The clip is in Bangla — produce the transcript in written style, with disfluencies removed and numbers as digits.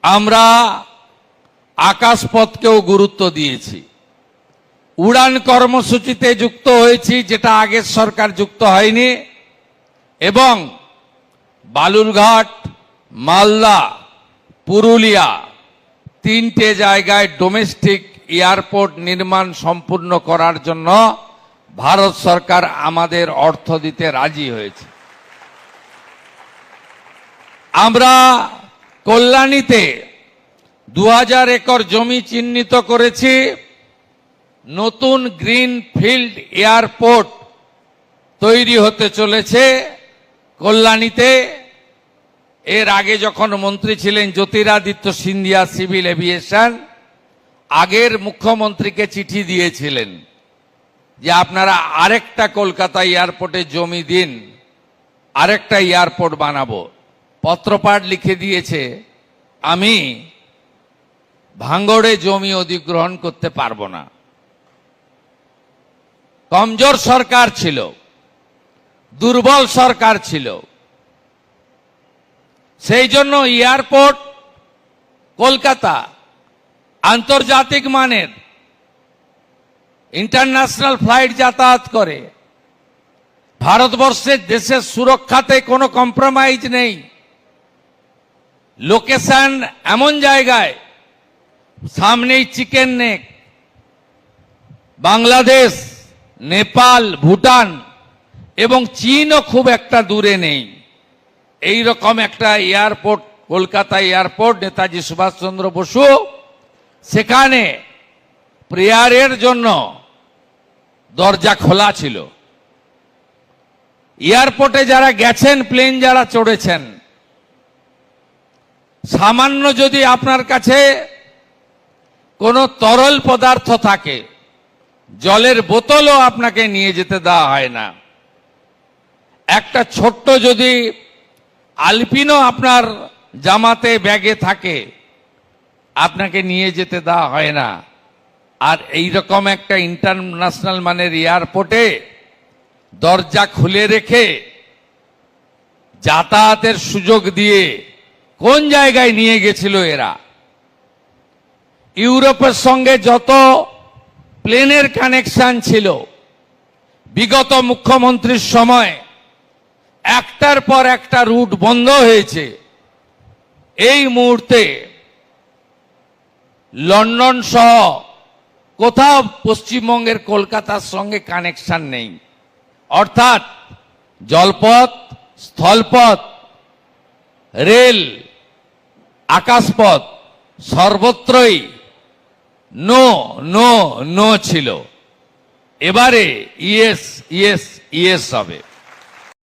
আমরা আকাশপথকেও গুরুত্ব দিয়েছি। উড়ান কর্মসূচিতে যুক্ত হয়েছি, যেটা আগের সরকার যুক্ত হয়নি, এবং বালুরঘাট, মালদা, পুরুলিয়া তিনটে জায়গায় ডোমেস্টিক এয়ারপোর্ট নির্মাণ সম্পূর্ণ করার জন্য ভারত সরকার আমাদের অর্থ দিতে রাজি হয়েছে। আমরা কল্যাণীতে 2000 একর জমি চিহ্নিত করেছি। নতুন গ্রিন ফিল্ড এয়ারপোর্ট তৈরি হতে চলেছে কল্যাণীতে। এর আগে যখন মন্ত্রী ছিলেন জ্যোতিরাদিত্য সিন্ধিয়া সিভিল এভিয়েশন, আগের মুখ্যমন্ত্রীকে চিঠি দিয়েছিলেন যে আপনারা আরেকটা কলকাতা এয়ারপোর্টে জমি দিন, আরেকটা এয়ারপোর্ট বানাবো। পত্রপাঠ লিখে দিয়েছে, আমি ভাঙড়ে জমি অধিগ্রহণ করতে পারবো না। কমজোর সরকার ছিল, দুর্বল সরকার ছিল, সেই জন্য এয়ারপোর্ট কলকাতা আন্তর্জাতিক মানের, ইন্টারন্যাশনাল ফ্লাইট যাতায়াত করে। ভারতবর্ষের দেশের সুরক্ষাতে কোনো কম্প্রোমাইজ নেই। লোকেশন এমন জায়গায়, সামনেই চিকেন নেক, বাংলাদেশ, নেপাল, ভুটান এবং চীনও খুব একটা দূরে নেই। এই রকম একটা এয়ারপোর্ট, কলকাতা এয়ারপোর্ট, নেতাজি সুভাষচন্দ্র বসু, সেখানে প্রেয়ারের জন্য দরজা খোলা ছিল। এয়ারপোর্টে যারা গেছেন, প্লেন যারা চড়েছেন, সামান্য যদি আপনার কাছে কোনো তরল পদার্থ থাকে, জলের বোতলও আপনাকে নিয়ে যেতে দেওয়া হয় না। একটা ছোট্ট যদি আলপিনো আপনার জামাতে ব্যাগে থাকে, আপনাকে নিয়ে যেতে দেওয়া হয় না। আর এই রকম একটা ইন্টারন্যাশনাল মানের এয়ারপোর্টে দরজা খুলে রেখে যাতায়াতের সুযোগ দিয়ে কোন জায়গায় নিয়ে গেছিল এরা? ইউরোপের সঙ্গে যত প্লেনের কানেকশন ছিল বিগত মুখ্যমন্ত্রীর সময়, একটার পর একটা রুট বন্ধ হয়েছে। এই মুহূর্তে লন্ডন সহ কোথাও পশ্চিমবঙ্গের কলকাতার সঙ্গে কানেকশন নেই। অর্থাৎ জলপথ, স্থলপথ, রেল, আকাশপথ সর্বত্রই নো নো নো ছিল। এবারে ইয়েস ইয়েস ইয়েস হবে।